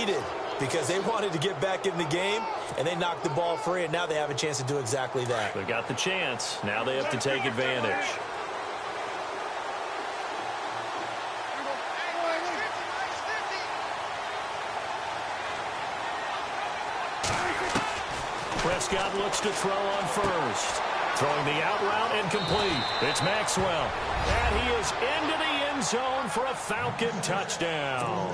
needed because they wanted to get back in the game, and they knocked the ball free, and now they have a chance to do exactly that. They got the chance. Now they have to take advantage. Prescott looks to throw on first. Throwing the out route and complete. It's Maxwell. And he is into the end zone for a Falcon touchdown.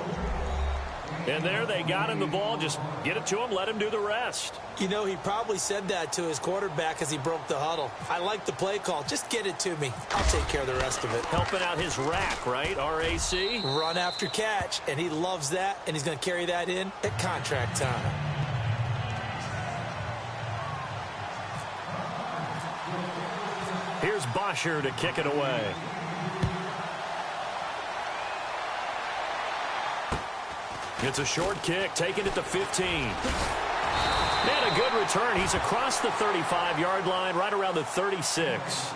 And there they got him the ball. Just get it to him, let him do the rest. You know, he probably said that to his quarterback as he broke the huddle. I like the play call. Just get it to me. I'll take care of the rest of it. Helping out his rack, right? R-A-C? Run after catch, and he loves that, and he's going to carry that in at contract time. Here's Bosher to kick it away. It's a short kick, taken at the 15. And a good return. He's across the 35-yard line, right around the 36.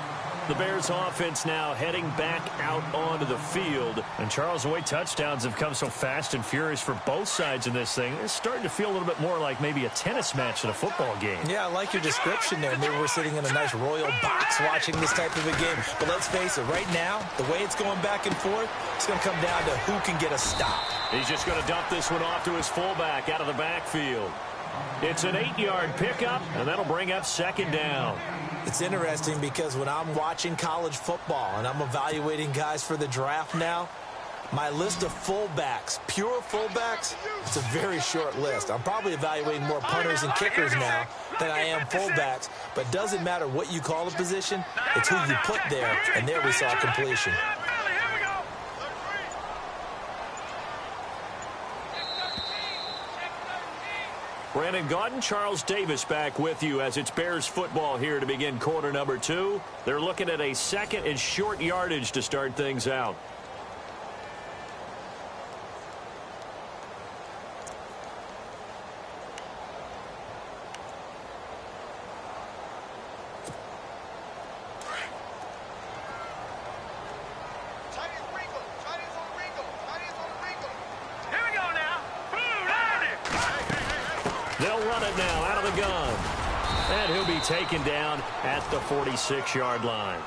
The Bears offense now heading back out onto the field. And Charles, the way touchdowns have come so fast and furious for both sides in this thing, it's starting to feel a little bit more like maybe a tennis match than a football game. Yeah, I like your description there. Maybe we're sitting in a nice royal box watching this type of a game. But let's face it, right now, the way it's going back and forth, it's going to come down to who can get a stop. He's just going to dump this one off to his fullback out of the backfield. It's an 8-yard pickup, and that'll bring up second down. It's interesting because when I'm watching college football and I'm evaluating guys for the draft now, my list of fullbacks, pure fullbacks, it's a very short list. I'm probably evaluating more punters and kickers now than I am fullbacks, but it doesn't matter what you call a position, it's who you put there, and there we saw completion. Brandon Gaudin, Charles Davis back with you as it's Bears football here to begin quarter number 2. They're looking at a second and short yardage to start things out. Taken down at the 46-yard line.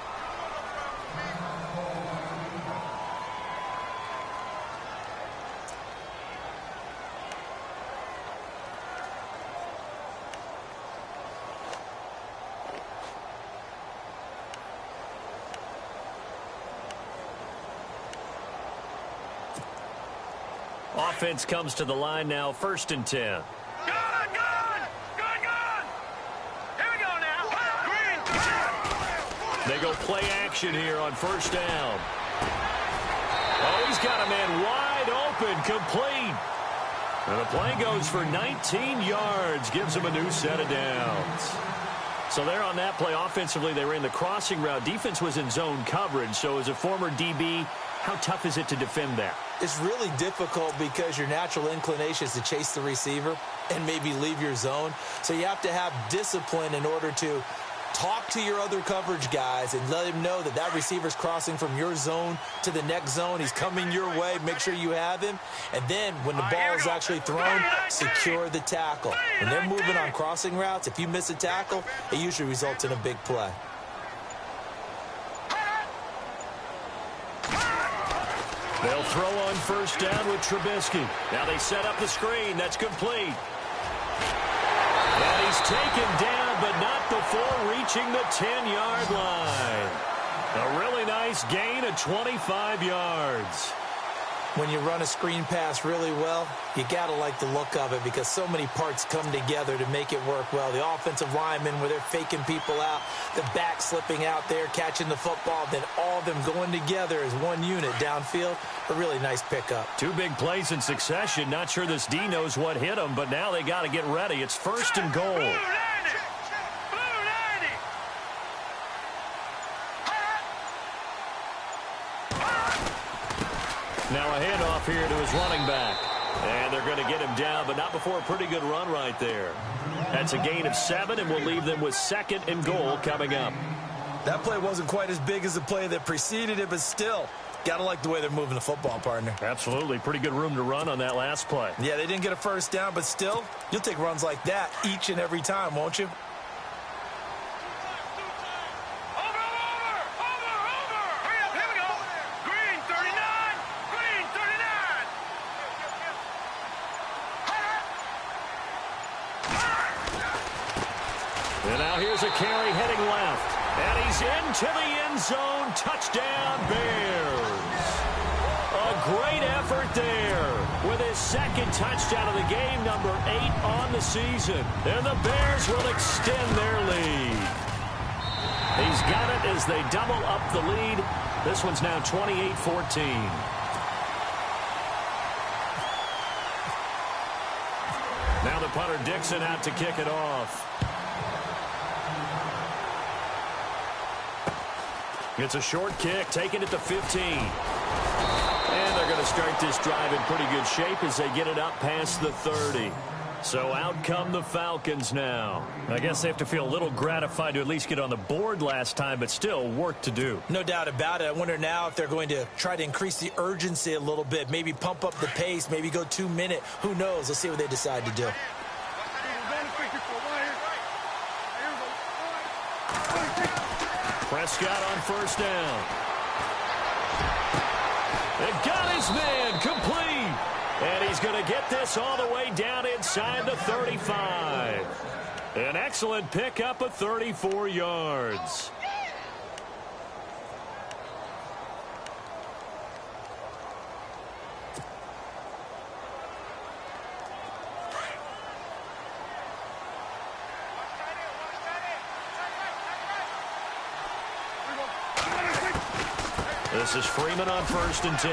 Offense comes to the line now, 1st and 10. They go play action here on 1st down. Oh, he's got a man wide open, complete. And the play goes for 19 yards, gives him a new set of downs. So there on that play, offensively, they ran the crossing route. Defense was in zone coverage, so as a former DB, how tough is it to defend that? It's really difficult because your natural inclination is to chase the receiver and maybe leave your zone. So you have to have discipline in order to talk to your other coverage guys and let him know that that receiver's crossing from your zone to the next zone. He's coming your way. Make sure you have him. And then when the ball is actually thrown, secure the tackle. When they're moving on crossing routes, if you miss a tackle, it usually results in a big play. They'll throw on 1st down with Trubisky. Now they set up the screen. That's complete. And he's taken down, but not before reaching the 10-yard line. A really nice gain of 25 yards. When you run a screen pass really well, you got to like the look of it because so many parts come together to make it work well. The offensive linemen where they're faking people out, the back slipping out there, catching the football, then all of them going together as one unit downfield. A really nice pickup. 2 big plays in succession. Not sure this D knows what hit him, but now they got to get ready. It's 1st and goal. Now a handoff here to his running back. And they're going to get him down, but not before a pretty good run right there. That's a gain of 7, and we'll leave them with 2nd and goal coming up. That play wasn't quite as big as the play that preceded it, but still, Gotta like the way they're moving the football, partner. Absolutely. Pretty good room to run on that last play. Yeah, they didn't get a first down, but still, you'll take runs like that each and every time, won't you? And now here's a carry heading left. And he's into the end zone. Touchdown, Bears. A great effort there with his second touchdown of the game, number 8 on the season. And the Bears will extend their lead. He's got it as they double up the lead. This one's now 28-14. Now the punter Dixon out to kick it off. It's a short kick, taking it to 15. And they're going to start this drive in pretty good shape as they get it up past the 30. So out come the Falcons now. I guess they have to feel a little gratified to at least get on the board last time, but still work to do. No doubt about it. I wonder now if they're going to try to increase the urgency a little bit, maybe pump up the pace, maybe go 2-minute. Who knows? Let's see what they decide to do. Prescott on first down. They got his man complete. And he's going to get this all the way down inside the 35. An excellent pickup of 34 yards. This is Freeman on first and 10.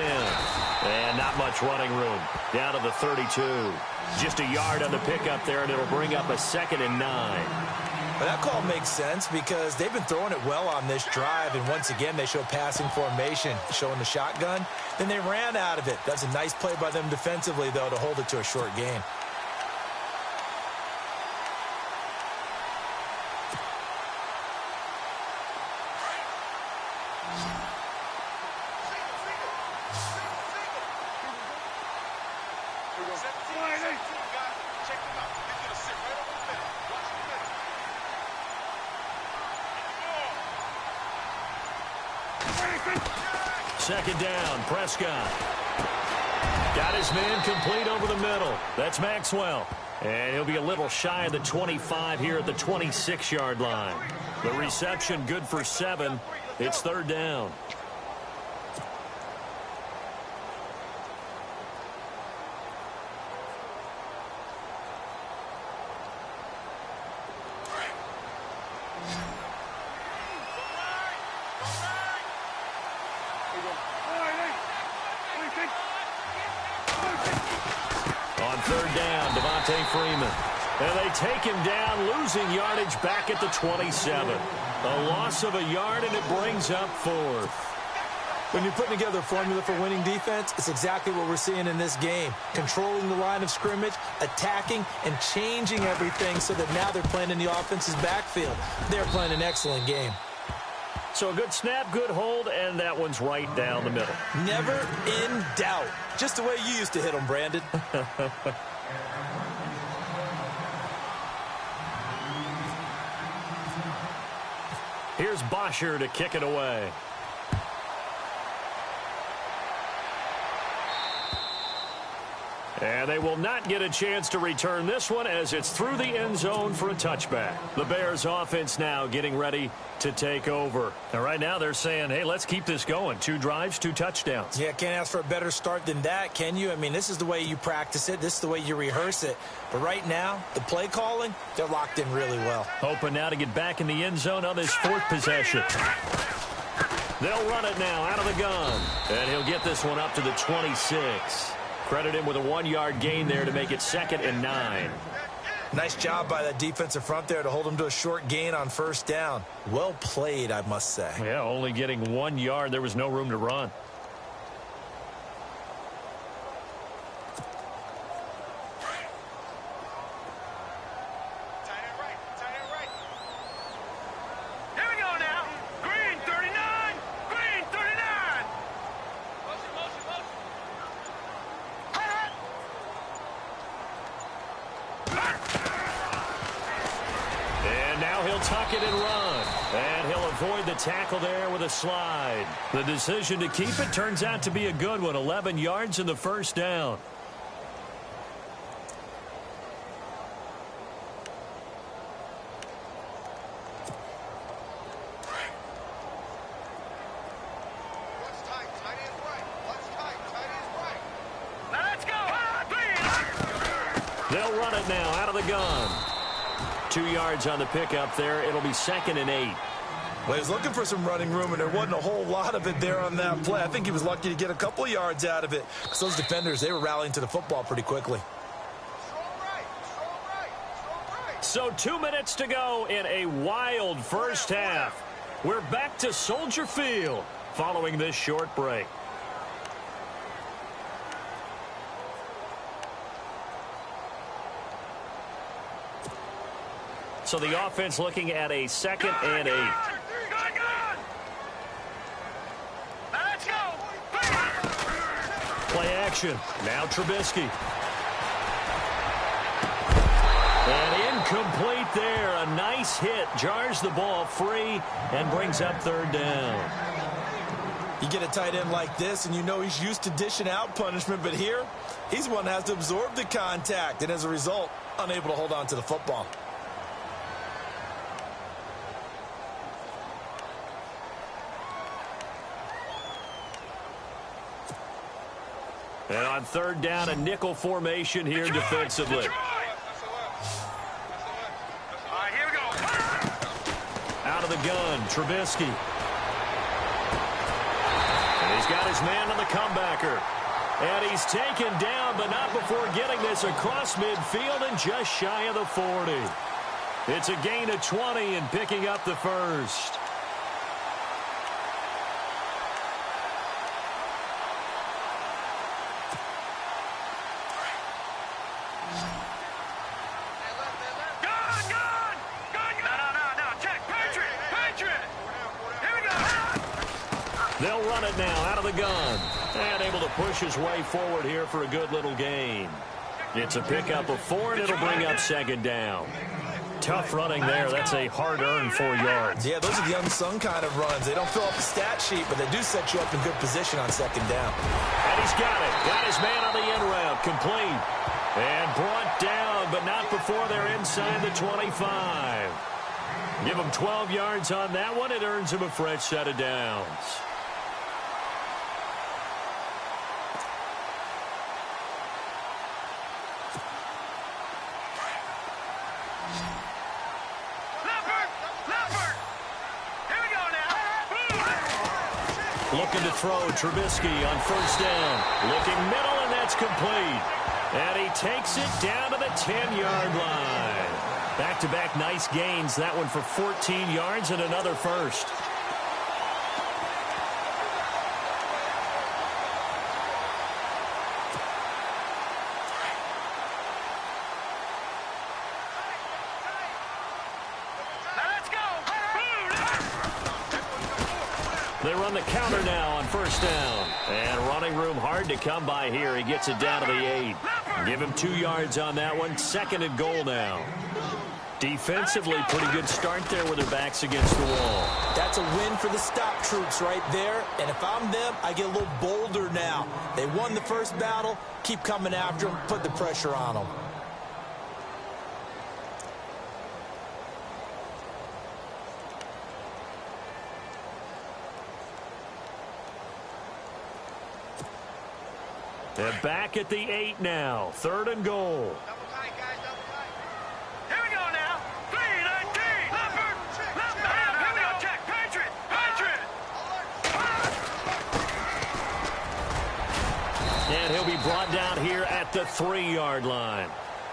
And not much running room. Down to the 32. Just a yard on the pickup there, and it'll bring up a 2nd and 9. Well, that call makes sense because they've been throwing it well on this drive, and once again they show passing formation, showing the shotgun. Then they ran out of it. That's a nice play by them defensively, though, to hold it to a short gain. Second down, Prescott. Got his man complete over the middle. That's Maxwell. And he'll be a little shy of the 25 here at the 26-yard line. The reception good for 7. It's third down. Freeman. And they take him down, losing yardage back at the 27. A loss of a yard, and it brings up 4th. When you're putting together a formula for winning defense, it's exactly what we're seeing in this game. Controlling the line of scrimmage, attacking, and changing everything so that now they're playing in the offense's backfield. They're playing an excellent game. So a good snap, good hold, and that one's right down the middle. Never in doubt. Just the way you used to hit them, Brandon. Here's Bosher to kick it away. And they will not get a chance to return this one as it's through the end zone for a touchback. The Bears offense now getting ready to take over. And right now they're saying, hey, let's keep this going. 2 drives, 2 touchdowns. Yeah, can't ask for a better start than that, can you? I mean, this is the way you practice it. This is the way you rehearse it. But right now, the play calling, they're locked in really well. Hoping now to get back in the end zone on this 4th possession. They'll run it now out of the gun. And he'll get this one up to the 26. Credit him with a 1-yard gain there to make it 2nd and 9. Nice job by that defensive front there to hold him to a short gain on first down. Well played, I must say. Yeah, only getting 1 yard. There was no room to run. And now he'll tuck it and run. And he'll avoid the tackle there with a slide. The decision to keep it turns out to be a good one. 11 yards in the first down. They'll run it now out of the gun. 2 yards on the pickup there. It'll be 2nd and 8. Well, he was looking for some running room, and there wasn't a whole lot of it there on that play. I think he was lucky to get a couple of yards out of it because those defenders, they were rallying to the football pretty quickly. So 2 minutes to go in a wild first half. We're back to Soldier Field following this short break. So the offense looking at a 2nd and 8. Let's go. Play action. Now Trubisky. And incomplete there. A nice hit. Jars the ball free and brings up 3rd down. You get a tight end like this, and you know he's used to dishing out punishment, but here, he's one that has to absorb the contact, and as a result, unable to hold on to the football. And on 3rd down, a nickel formation here defensively. All right, here we go. Out of the gun, Trubisky. And he's got his man on the comebacker. And he's taken down, but not before getting this across midfield and just shy of the 40. It's a gain of 20 and picking up the first. They'll run it now out of the gun. And able to push his way forward here for a good little gain. It's a pickup of 4, and it'll bring up 2nd down. Tough running there. That's a hard-earned 4 yards. Yeah, those are the unsung kind of runs. They don't fill up the stat sheet, but they do set you up in good position on 2nd down. And he's got it. Got his man on the end route. Complete. And brought down, but not before they're inside the 25. Give him 12 yards on that one. It earns him a fresh set of downs. Looking to throw, Trubisky on 1st down. Looking middle, and that's complete. And he takes it down to the 10-yard line. Back-to-back nice gains. That one for 14 yards and another first. They run the counter now on 1st down. And running room hard to come by here. He gets it down to the 8. Give him 2 yards on that one. 2nd and goal now. Defensively, pretty good start there with their backs against the wall. That's a win for the stop troops right there. And if I'm them, I get a little bolder now. They won the first battle. Keep coming after them. Put the pressure on them. They're back at the 8 now. 3rd and goal. Here we go now. 3-19. Leopard. Here we go. Check. Patriot. And he'll be brought down here at the 3-yard line.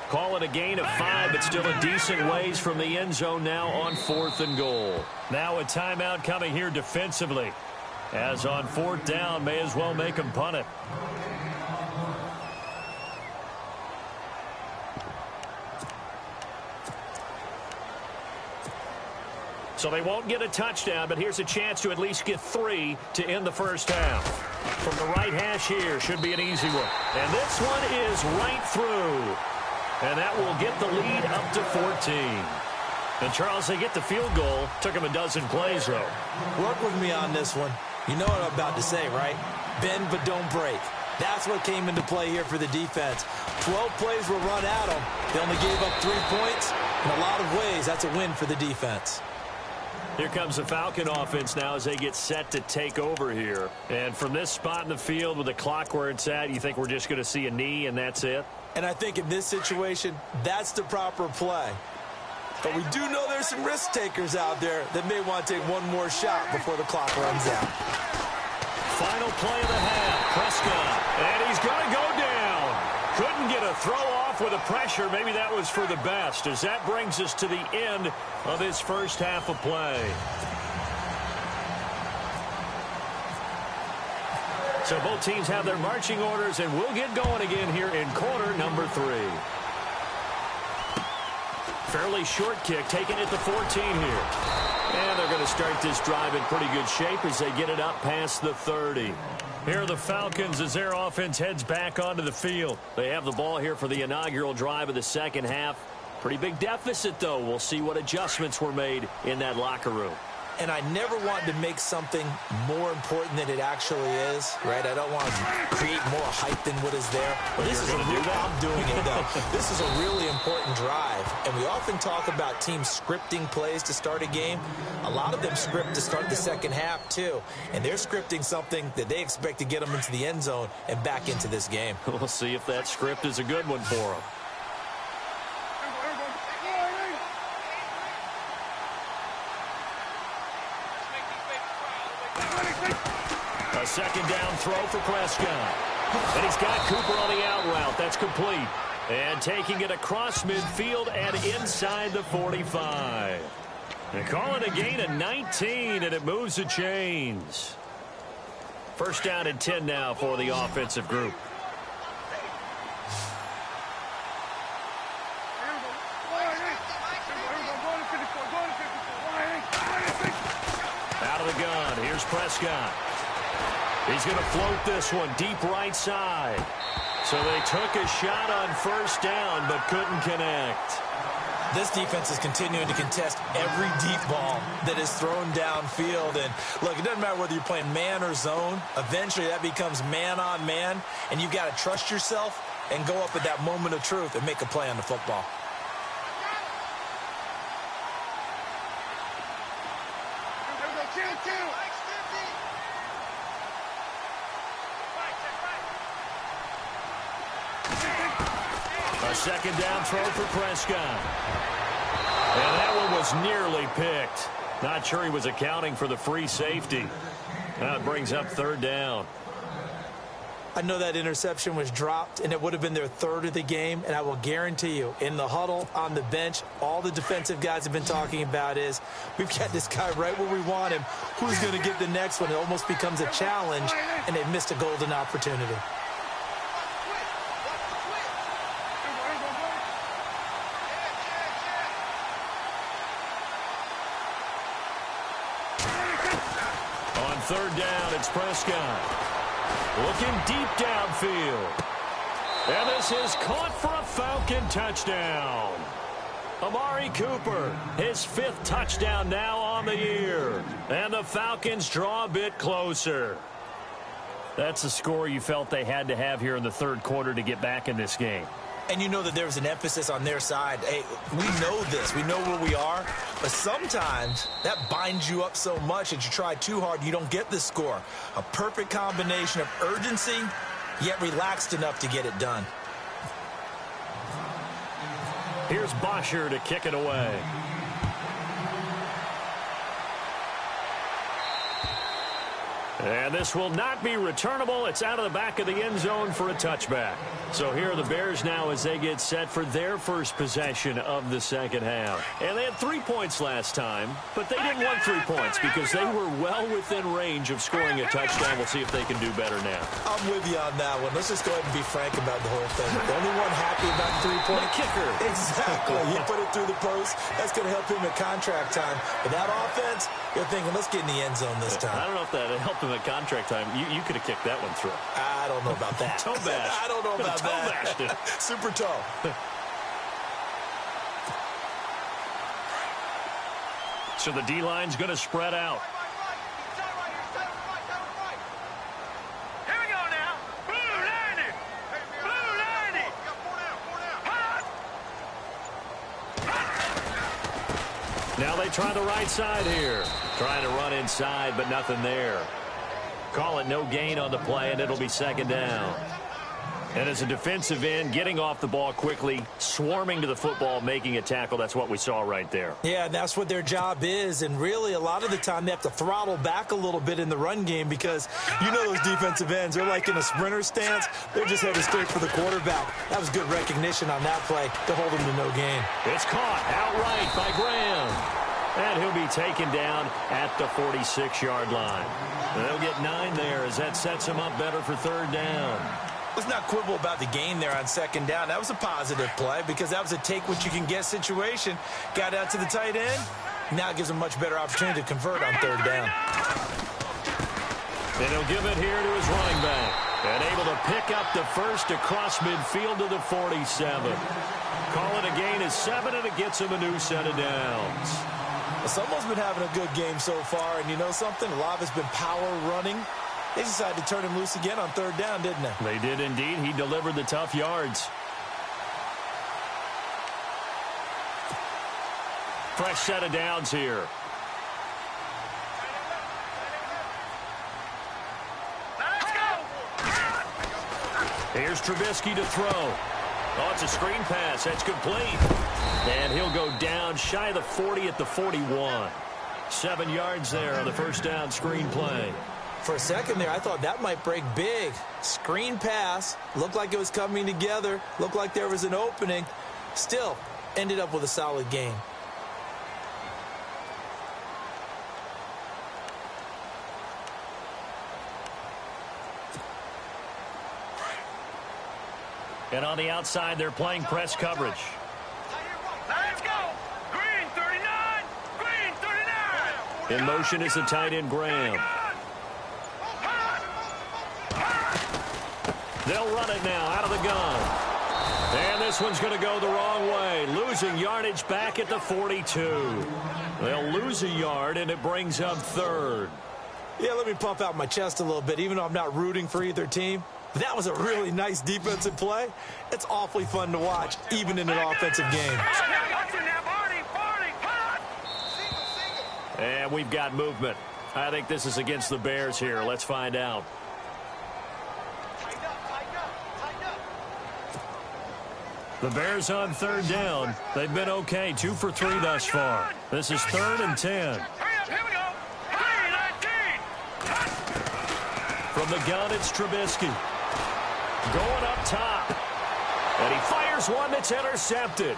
Call it a gain of 5, but still a decent ways from the end zone now on 4th and goal. Now a timeout coming here defensively. As on 4th down, may as well make him punt it. So they won't get a touchdown, but here's a chance to at least get 3 to end the first half. From the right hash here, should be an easy one. And this one is right through. And that will get the lead up to 14. And, Charles, they get the field goal. Took them a dozen plays, though. Work with me on this one. You know what I'm about to say, right? Bend but don't break. That's what came into play here for the defense. 12 plays were run at them. They only gave up 3 points. In a lot of ways, that's a win for the defense. Here comes the Falcon offense now as they get set to take over here. And from this spot in the field with the clock where it's at, you think we're just going to see a knee and that's it? And I think in this situation, that's the proper play. But we do know there's some risk takers out there that may want to take one more shot before the clock runs out. Final play of the half, Prescott, and he's going to go down. Couldn't get a throw off with the pressure. Maybe that was for the best, as that brings us to the end of his first half of play. So both teams have their marching orders, and we'll get going again here in quarter number 3. Fairly short kick, taking it to 14 here. And they're going to start this drive in pretty good shape as they get it up past the 30. Here are the Falcons as their offense heads back onto the field. They have the ball here for the inaugural drive of the second half. Pretty big deficit, though. We'll see what adjustments were made in that locker room. And I never want to make something more important than it actually is, right? I don't want to create more hype than what is there. But this is a real, I'm doing it, though. This is a really important drive. And we often talk about teams scripting plays to start a game. A lot of them script to start the second half, too. And they're scripting something that they expect to get them into the end zone and back into this game. We'll see if that script is a good one for them. A second down throw for Prescott. And he's got Cooper on the out route. That's complete. And taking it across midfield and inside the 45. And call it a gain of 19, and it moves the chains. First down and 10 now for the offensive group. Out of the gun, here's Prescott. He's going to float this one deep right side. So they took a shot on first down but couldn't connect. This defense is continuing to contest every deep ball that is thrown downfield. And, look, it doesn't matter whether you're playing man or zone. Eventually that becomes man on man, and you've got to trust yourself and go up at that moment of truth and make a play on the football. A second down throw for Prescott. And that one was nearly picked. Not sure he was accounting for the free safety. That brings up third down. I know that interception was dropped, and it would have been their third of the game, and I will guarantee you, in the huddle, on the bench, all the defensive guys have been talking about is, we've got this guy right where we want him. Who's going to get the next one? It almost becomes a challenge, and they've missed a golden opportunity. On third down, it's Prescott. Looking deep downfield. And this is caught for a Falcon touchdown. Amari Cooper, his 5th touchdown now on the year. And the Falcons draw a bit closer. That's the score you felt they had to have here in the third quarter to get back in this game. And you know that there was an emphasis on their side. Hey, we know this. We know where we are. But sometimes that binds you up so much that you try too hard, you don't get the score. A perfect combination of urgency, yet relaxed enough to get it done. Here's Bosher to kick it away. And this will not be returnable. It's out of the back of the end zone for a touchback. So here are the Bears now as they get set for their first possession of the second half. And they had 3 points last time, but they didn't want 3 points because they were well within range of scoring a touchdown. We'll see if they can do better now. I'm with you on that one. Let's just go ahead and be frank about the whole thing. The only one happy about 3-point kicker. Exactly. He put it through the post. That's going to help him at contract time. But that offense, you're thinking, let's get in the end zone this time. I don't know if that helped him at contract time. You could have kicked that one through. I don't know about that. Toe bash. I don't know about that. Toe bashed it. Super toe. So the D-line's going to spread out. Here we go now. Blue 90. Blue 90. Hot. Now they try the right side here. Trying to run inside, but nothing there. Call it no gain on the play, and it'll be second down. And as a defensive end, getting off the ball quickly, swarming to the football, making a tackle, that's what we saw right there. Yeah, that's what their job is, and really a lot of the time they have to throttle back a little bit in the run game because you know those defensive ends, they're like in a sprinter stance. They're just headed straight for the quarterback. That was good recognition on that play to hold them to no gain. It's caught outright by Graham. And he'll be taken down at the 46-yard line. They'll get 9 there as that sets him up better for third down. Let's not quibble about the gain there on second down. That was a positive play because that was a take-what-you-can-get situation. Got out to the tight end. Now it gives him a much better opportunity to convert on third down. And he'll give it here to his running back. And able to pick up the first across midfield to the 47. Call it a gain of 7, and it gets him a new set of downs. Well, someone's been having a good game so far, and you know something? A lot of it's been power running. They decided to turn him loose again on third down, didn't they? They did indeed. He delivered the tough yards. Fresh set of downs here. Let's go. Here's Trubisky to throw. Oh, it's a screen pass. That's complete. And he'll go down shy of the 40 at the 41. 7 yards there on the first down screen play. For a second there, I thought that might break big. Screen pass. Looked like it was coming together. Looked like there was an opening. Still, ended up with a solid gain. And on the outside, they're playing press coverage. Let's go. Green 39. Green 39. In motion is the tight end, Graham. They'll run it now out of the gun. And this one's going to go the wrong way. Losing yardage back at the 42. They'll lose a yard, and it brings up third. Yeah, let me puff out my chest a little bit, even though I'm not rooting for either team. That was a really nice defensive play. It's awfully fun to watch, even in an offensive game. And we've got movement. I think this is against the Bears here. Let's find out. The Bears on third down. They've been okay, 2 for 3 thus far. This is 3rd and 10. Here we go. 3-19. From the gun, it's Trubisky. Going up top. And he fires one that's intercepted.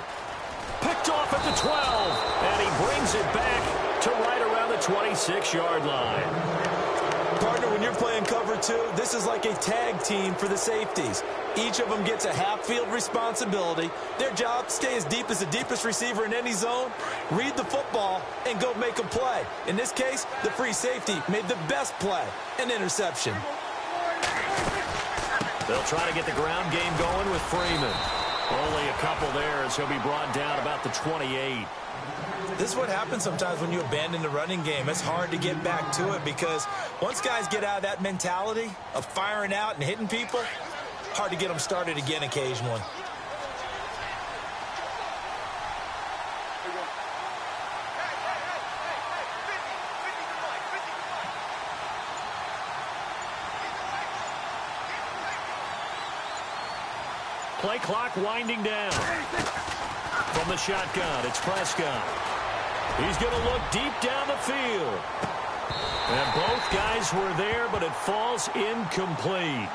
Picked off at the 12. And he brings it back to right around the 26-yard line. Partner, when you're playing cover 2, this is like a tag team for the safeties. Each of them gets a half-field responsibility. Their job, stay as deep as the deepest receiver in any zone, read the football, and go make a play. In this case, the free safety made the best play, an interception. They'll try to get the ground game going with Freeman. Only a couple there as he'll be brought down about the 28. This is what happens sometimes when you abandon the running game. It's hard to get back to it because once guys get out of that mentality of firing out and hitting people, hard to get them started again occasionally. Play clock winding down. From the shotgun, it's Prescott. He's going to look deep down the field. And both guys were there, but it falls incomplete.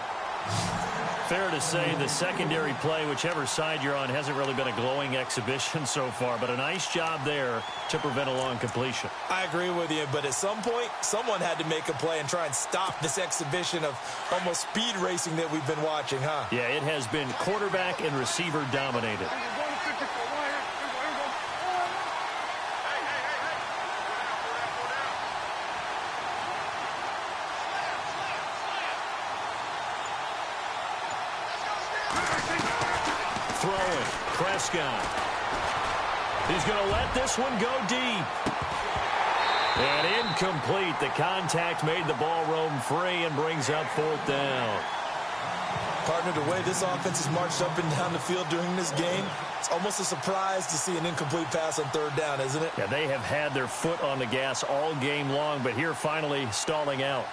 Fair to say the secondary play, whichever side you're on, hasn't really been a glowing exhibition so far, but a nice job there to prevent a long completion. I agree with you, but at some point, someone had to make a play and try and stop this exhibition of almost speed racing that we've been watching, huh? Yeah, it has been quarterback and receiver dominated. Throwing, Prescott. He's going to let this one go deep. And incomplete. The contact made the ball roam free and brings up 4th down. Partner, the way this offense has marched up and down the field during this game, it's almost a surprise to see an incomplete pass on 3rd down, isn't it? Yeah, they have had their foot on the gas all game long, but here finally stalling out.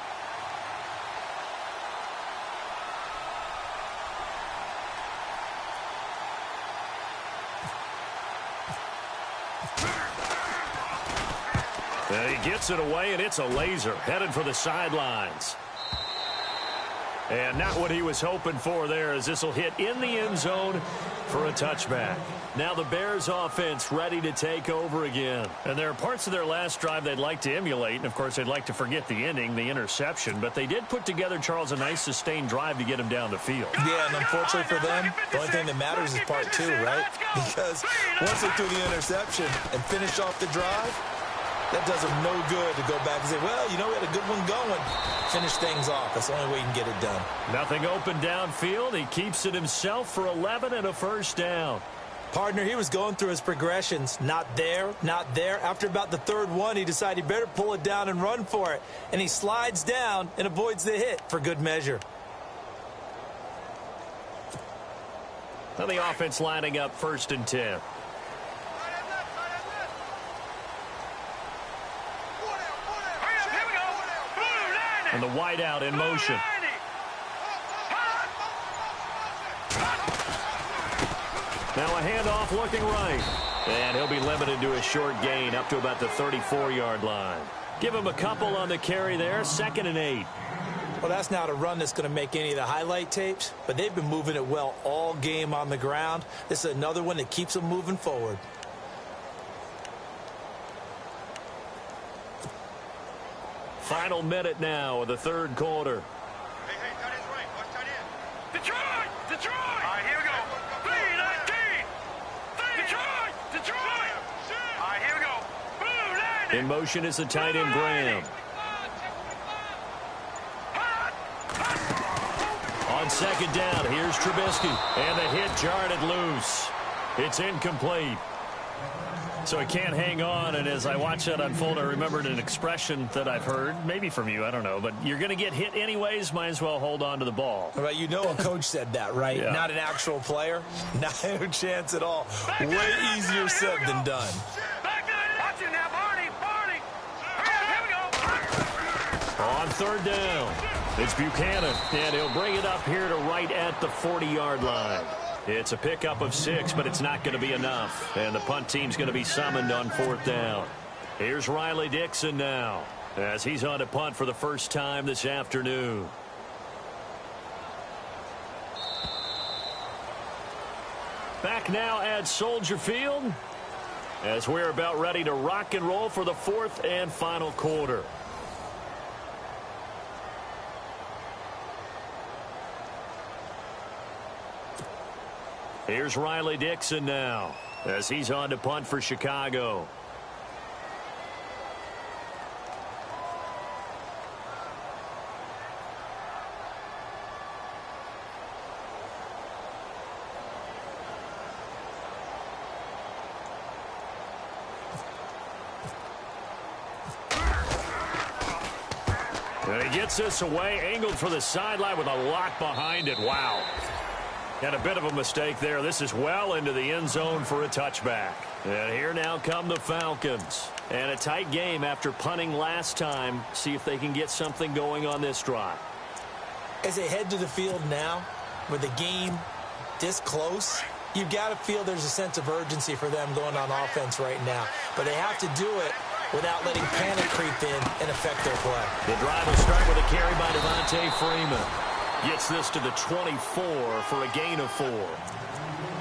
And he gets it away, and it's a laser headed for the sidelines. And not what he was hoping for there, as this will hit in the end zone for a touchback. Now the Bears offense ready to take over again. And there are parts of their last drive they'd like to emulate. And, of course, they'd like to forget the ending, the interception. But they did put together, Charles, a nice sustained drive to get him down the field. Yeah, and unfortunately for them, the only thing that matters is part 2, right? Because once they threw the interception and finished off the drive, that does them no good to go back and say, well, you know, we had a good one going. Finish things off. That's the only way you can get it done. Nothing open downfield. He keeps it himself for 11 and a 1st down. Partner, he was going through his progressions. Not there, not there. After about the 3rd one, he decided he better pull it down and run for it. And he slides down and avoids the hit for good measure. Now the offense lining up 1st and 10. And the wideout in motion. Now a handoff looking right. And he'll be limited to a short gain up to about the 34-yard line. Give him a couple on the carry there. 2nd and 8. Well, that's not a run that's going to make any of the highlight tapes, but they've been moving it well all game on the ground. This is another one that keeps them moving forward. Final minute now of the 3rd quarter. Hey, tight end's right. Watch tight end. Detroit! Detroit! All right, here we go. 3-19! Detroit! All right, here we go. Blue 90! In motion is the tight end, Graham. On 2nd down, here's Trubisky. And the hit jarred it loose. It's incomplete. So he can't hang on, and as I watch that unfold, I remembered an expression that I've heard, maybe from you, I don't know, but you're going to get hit anyways, might as well hold on to the ball. Right, you know a coach said that, right? Yeah. Not an actual player. Not a chance at all. Way easier said than done. Watch it now, Barney! Here we go! On 3rd down, it's Buchanan, and he'll bring it up here to right at the 40-yard line. It's a pickup of 6, but it's not going to be enough. And the punt team's going to be summoned on 4th down. Here's Riley Dixon now, as he's on to punt for the first time this afternoon. Back now at Soldier Field, as we're about ready to rock and roll for the 4th and final quarter. Here's Riley Dixon now, as he's on to punt for Chicago. And he gets this away, angled for the sideline with a lock behind it. Wow. And a bit of a mistake there. This is well into the end zone for a touchback. And here now come the Falcons. And a tight game after punting last time. See if they can get something going on this drive. As they head to the field now, with the game this close, you've got to feel there's a sense of urgency for them going on offense right now. But they have to do it without letting panic creep in and affect their play. The drive will start with a carry by Devontae Freeman. Gets this to the 24 for a gain of 4.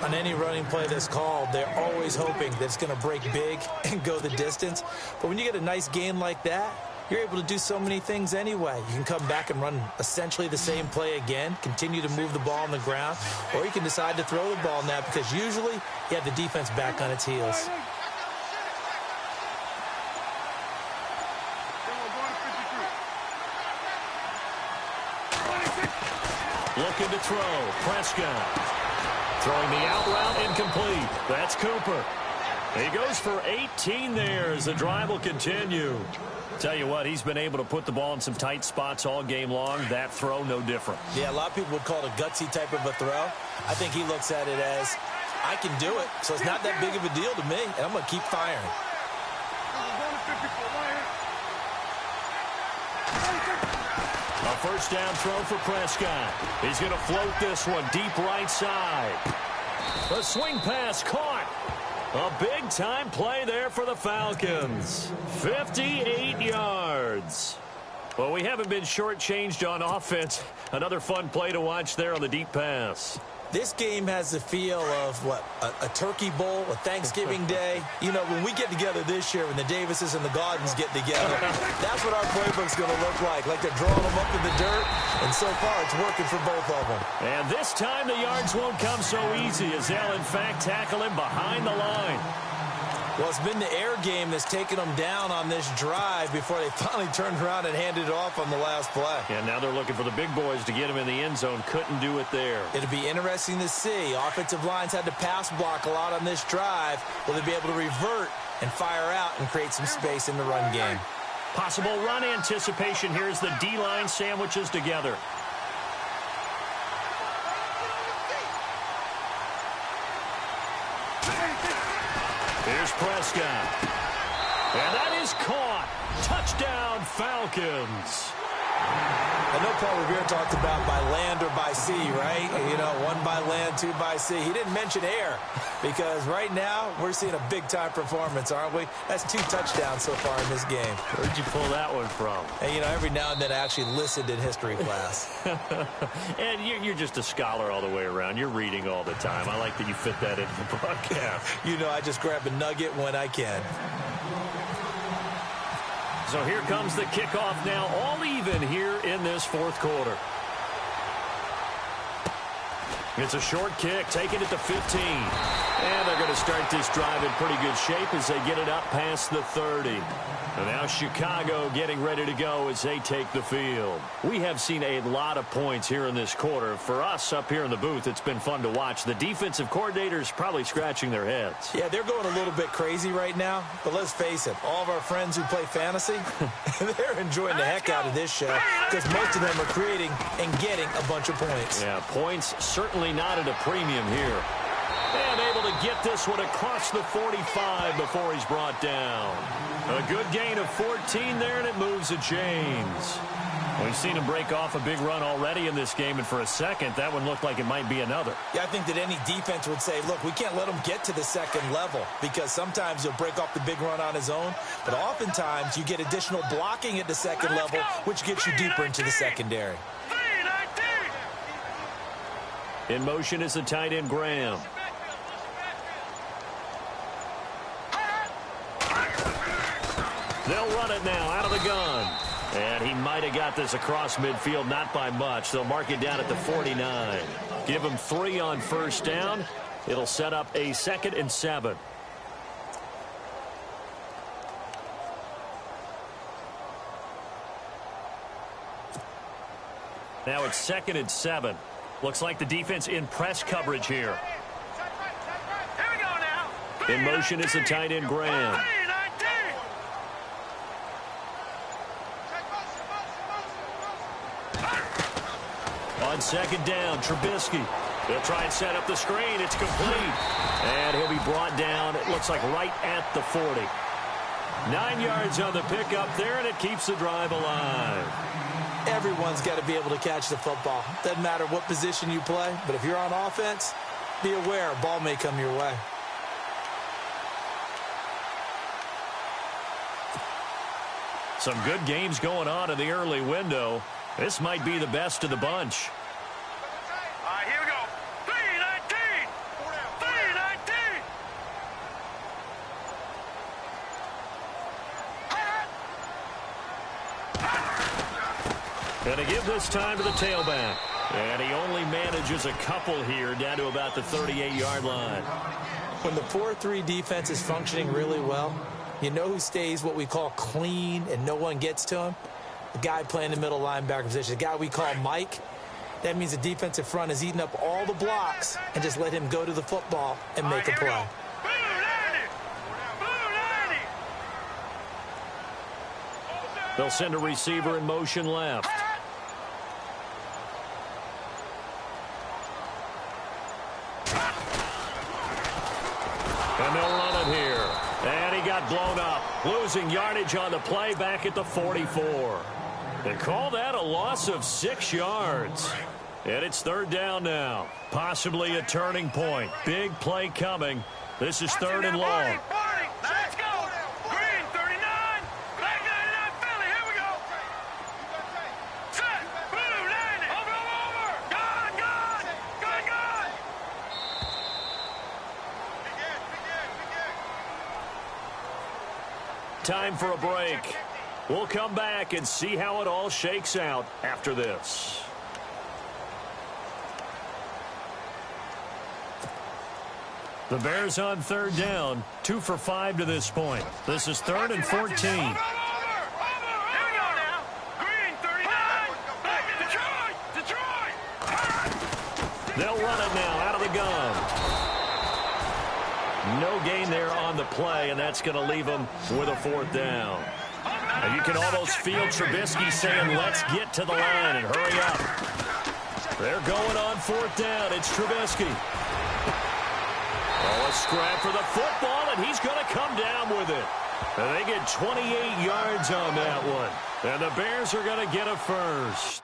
On any running play that's called, they're always hoping that it's going to break big and go the distance. But when you get a nice gain like that, you're able to do so many things anyway. You can come back and run essentially the same play again, continue to move the ball on the ground, or you can decide to throw the ball now because usually you have the defense back on its heels. Looking to throw. Prescott. Throwing the out route incomplete. That's Cooper. He goes for 18 there as the drive will continue. Tell you what, he's been able to put the ball in some tight spots all game long. That throw, no different. Yeah, a lot of people would call it a gutsy type of a throw. I think he looks at it as, I can do it, so it's not that big of a deal to me, and I'm going to keep firing. A first down throw for Prescott. He's going to float this one deep right side. A swing pass caught. A big-time play there for the Falcons. 58 yards. Well, we haven't been shortchanged on offense. Another fun play to watch there on the deep pass. This game has the feel of, what, a turkey bowl, a Thanksgiving day. You know, when we get together this year, when the Davises and the Gaudens get together, that's what our playbook's going to look like. Like they're drawing them up in the dirt, and so far it's working for both of them. And this time the yards won't come so easy as they'll, in fact, tackle him behind the line. Well, it's been the air game that's taken them down on this drive before they finally turned around and handed it off on the last play. And now they're looking for the big boys to get him in the end zone. Couldn't do it there. It'll be interesting to see. Offensive lines had to pass block a lot on this drive. Will they be able to revert and fire out and create some space in the run game? Possible run anticipation. Here's the D-line sandwiches together. Here's Prescott. And that is caught. Touchdown, Falcons. I know Paul Revere talked about by land or by sea, right? You know, one by land, two by sea. He didn't mention air because right now we're seeing a big-time performance, aren't we? That's 2 touchdowns so far in this game. Where'd you pull that one from? And, you know, every now and then I actually listened in history class. And you're just a scholar all the way around. You're reading all the time. I like that you fit that into the broadcast. You know, I just grab a nugget when I can. So here comes the kickoff now, all even here in this fourth quarter. It's a short kick, taking it to 15. And they're going to start this drive in pretty good shape as they get it up past the 30. And now Chicago getting ready to go as they take the field. We have seen a lot of points here in this quarter. For us up here in the booth, it's been fun to watch. The defensive coordinators probably scratching their heads. Yeah, they're going a little bit crazy right now. But let's face it, all of our friends who play fantasy, they're enjoying the heck out of this show because most of them are creating and getting a bunch of points. Yeah, points certainly not at a premium here. And able to get this one across the 45 before he's brought down. A good gain of 14 there, and it moves to James. We've seen him break off a big run already in this game, and for a second, that one looked like it might be another. Yeah, I think that any defense would say, look, we can't let him get to the second level because sometimes he'll break off the big run on his own, but oftentimes you get additional blocking at the second level, which gets you deeper into the secondary. In motion is the tight end, Graham. They'll run it now out of the gun. And he might have got this across midfield, not by much. They'll mark it down at the 49. Give him 3 on first down. It'll set up a 2nd and 7. Now it's 2nd and 7. Looks like the defense in press coverage here. In motion is the tight end, Graham. On 2nd down, Trubisky. They'll try and set up the screen. It's complete. And he'll be brought down, it looks like right at the 40. 9 yards on the pickup there, and it keeps the drive alive. Everyone's got to be able to catch the football. Doesn't matter what position you play, but if you're on offense, be aware a ball may come your way. Some good games going on in the early window. This might be the best of the bunch. All right, here we go. 319. 319. Going to give this time to the tailback. And he only manages a couple here down to about the 38-yard line. When the 4-3 defense is functioning really well, you know who stays what we call clean and no one gets to him? The guy playing the middle linebacker position, the guy we call Mike. That means the defensive front is eating up all the blocks and just let him go to the football and make a play. They'll send a receiver in motion left. And they'll run it here. And he got blown up. Losing yardage on the play back at the 44. They call that a loss of 6 yards. And it's third down now. Possibly a turning point. Big play coming. This is third and long. Let's go. Green 39. Black 99 Philly. Here we go. Set. Blue 90. Over. Gone. Gone. Time for a break. We'll come back and see how it all shakes out after this. The Bears on third down, 2 for 5 to this point. This is third and 14. Here we go now. Green 39. Black Detroit. They'll run it now out of the gun. No gain there on the play, and that's going to leave them with a fourth down. And you can almost feel Trubisky saying, let's get to the line and hurry up. They're going on fourth down. It's Trubisky. Oh, a scrap for the football, and he's going to come down with it. And they get 28 yards on that one. And the Bears are going to get a first.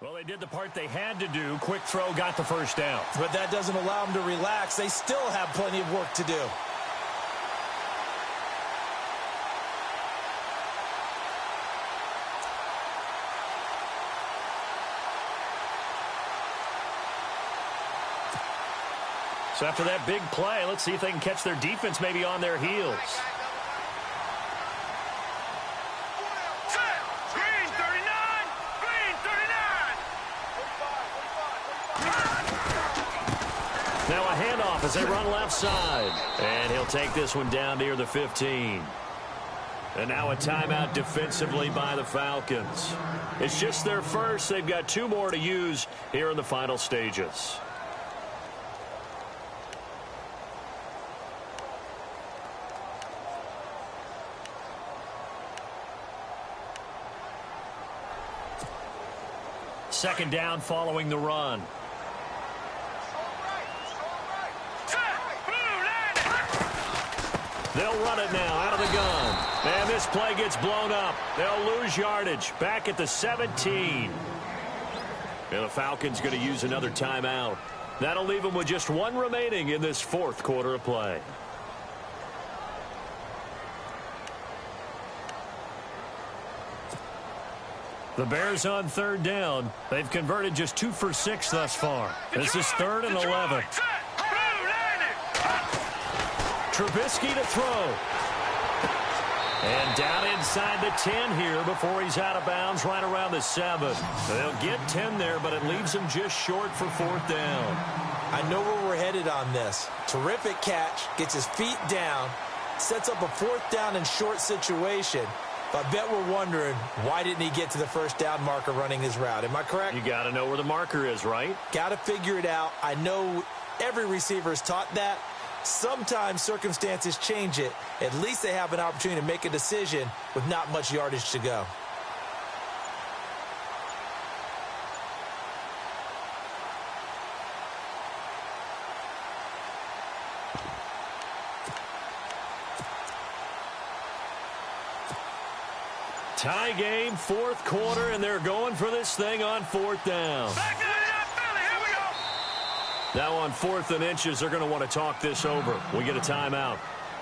Well, they did the part they had to do. Quick throw got the first down. But that doesn't allow them to relax. They still have plenty of work to do. So after that big play, let's see if they can catch their defense maybe on their heels. Now a handoff as they run left side. And he'll take this one down near the 15. And now a timeout defensively by the Falcons. It's just their first. They've got 2 more to use here in the final stages. Second down following the run. They'll run it now out of the gun. And this play gets blown up. They'll lose yardage back at the 17. And the Falcons going to use another timeout. That'll leave them with just 1 remaining in this fourth quarter of play. The Bears on third down. They've converted just 2 for 6 thus far. This is third and 11. Trubisky to throw. And down inside the 10 here before he's out of bounds right around the 7. They'll get 10 there, but it leaves them just short for fourth down. I know where we're headed on this. Terrific catch, gets his feet down, sets up a fourth down and short situation. But I bet we're wondering, why didn't he get to the first down marker running his route? Am I correct? You got to know where the marker is, right? Got to figure it out. I know every receiver is taught that. Sometimes circumstances change it. At least they have an opportunity to make a decision with not much yardage to go. Tie game, fourth quarter, and they're going for this thing on fourth down. Now on 4th and inches, they're going to want to talk this over. We get a timeout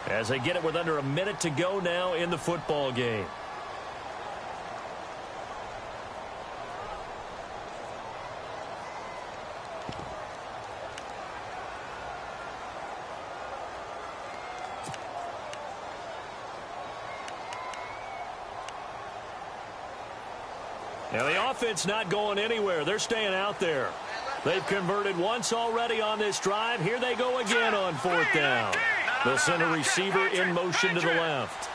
as they get it with under a minute to go now in the football game. Now the offense not going anywhere. They're staying out there. They've converted once already on this drive. Here they go again on fourth down. They'll send a receiver in motion to the left.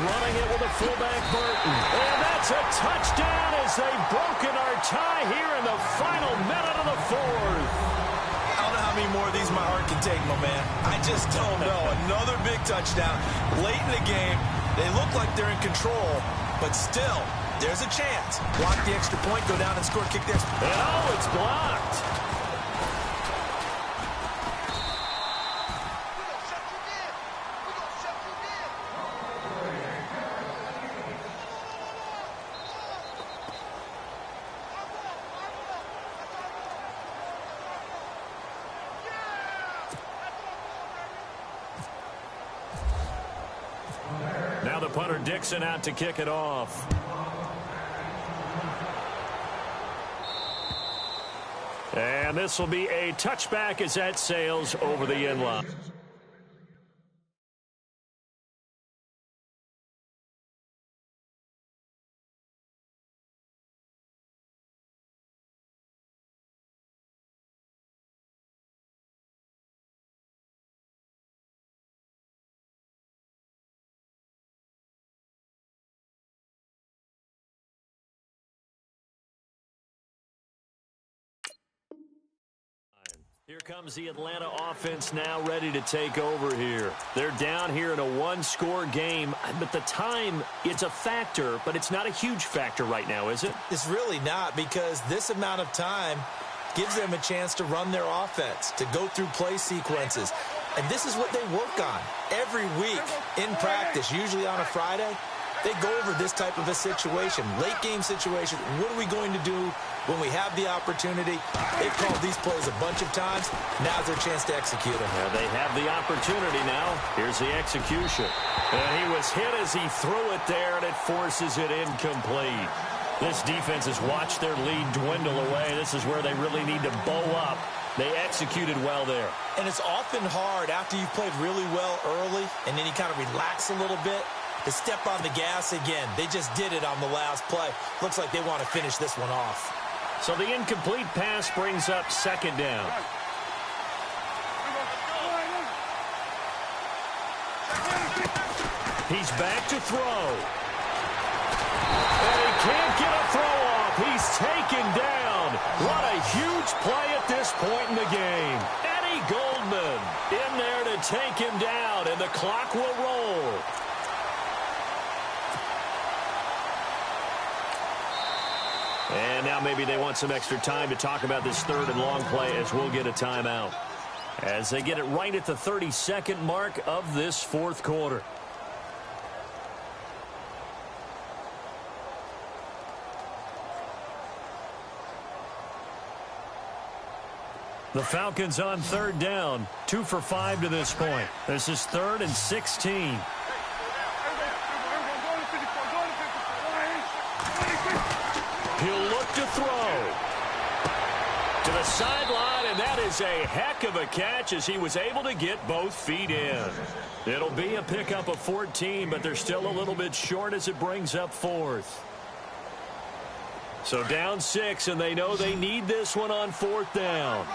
Running it with a fullback, Burton. And that's a touchdown as they've broken our tie here in the final minute of the fourth. I don't know how many more of these my heart can take, my man. I just don't know. Another big touchdown late in the game. They look like they're in control, but still, there's a chance. Block the extra point, go down and score, kick the extra point. Oh, it's blocked. Now the punter Dixon out to kick it off. And this will be a touchback as that sails over the end line. Here comes the Atlanta offense now ready to take over here. They're down here in a one-score game, but the time, it's a factor, but it's not a huge factor right now, is it? It's really not, because this amount of time gives them a chance to run their offense, to go through play sequences. And this is what they work on every week in practice, usually on a Friday. They go over this type of a situation, late-game situation. What are we going to do when we have the opportunity? They've called these plays a bunch of times. Now's their chance to execute them. Yeah, they have the opportunity now. Here's the execution. And he was hit as he threw it there, and it forces it incomplete. This defense has watched their lead dwindle away. This is where they really need to bow up. They executed well there. And it's often hard after you've played really well early, and then you kind of relax a little bit, to step on the gas again. They just did it on the last play. Looks like they want to finish this one off. So the incomplete pass brings up second down. He's back to throw. And he can't get a throw off. He's taken down. What a huge play at this point in the game. Eddie Goldman in there to take him down, and the clock will roll. And now maybe they want some extra time to talk about this third and long play as we'll get a timeout. As they get it right at the 32nd mark of this fourth quarter. The Falcons on third down, 2 for 5 to this point. This is 3rd and 16. He'll look to throw to the sideline, and that is a heck of a catch as he was able to get both feet in. It'll be a pickup of 14, but they're still a little bit short as it brings up 4th. So down 6, and they know they need this one on 4th down.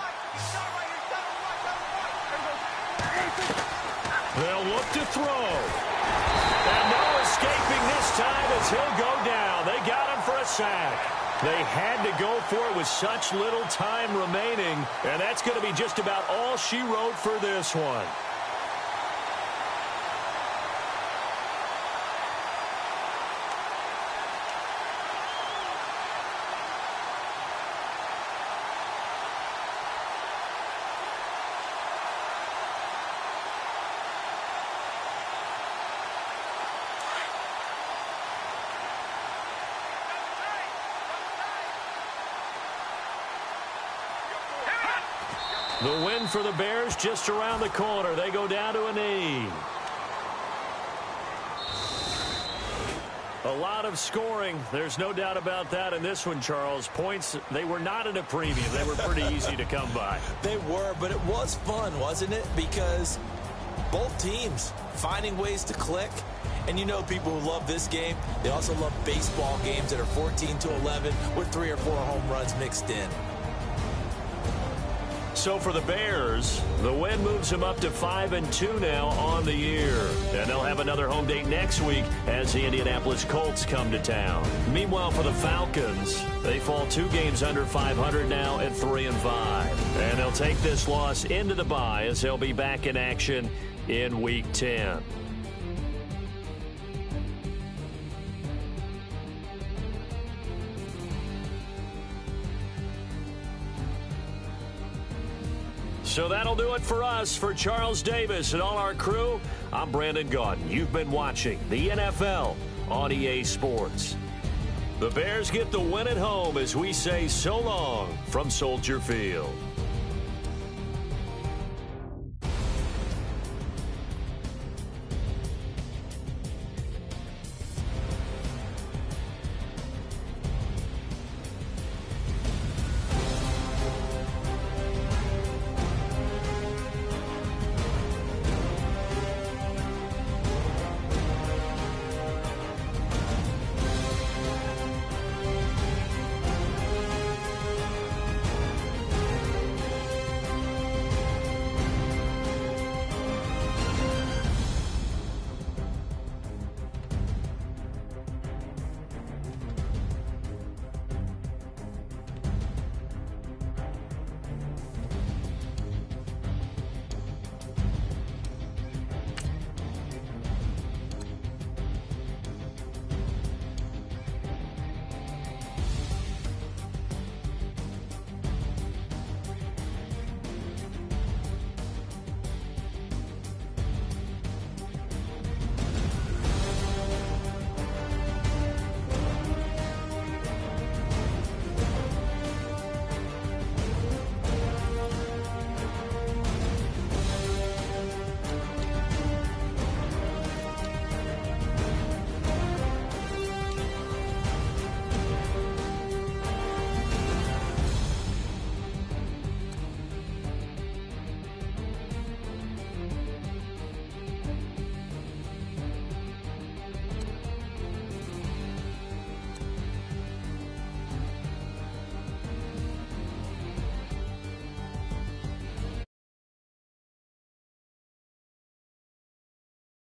They'll look to throw. And no escaping this time as he'll go down. They got him for a sack. They had to go for it with such little time remaining, and that's going to be just about all she wrote for this one. The win for the Bears just around the corner. They go down to a knee. A lot of scoring. There's no doubt about that in this one, Charles. Points, they were not at a premium. They were pretty easy to come by. They were, but it was fun, wasn't it? Because both teams finding ways to click. And you know people who love this game, they also love baseball games that are 14-11 with 3 or 4 home runs mixed in. So for the Bears, the win moves them up to 5-2 now on the year. And they'll have another home date next week as the Indianapolis Colts come to town. Meanwhile, for the Falcons, they fall 2 games under 500 now at 3-5. And they'll take this loss into the bye as they'll be back in action in Week 10. So that'll do it for us. For Charles Davis and all our crew, I'm Brandon Gaudin. You've been watching the NFL on EA Sports. The Bears get the win at home as we say so long from Soldier Field.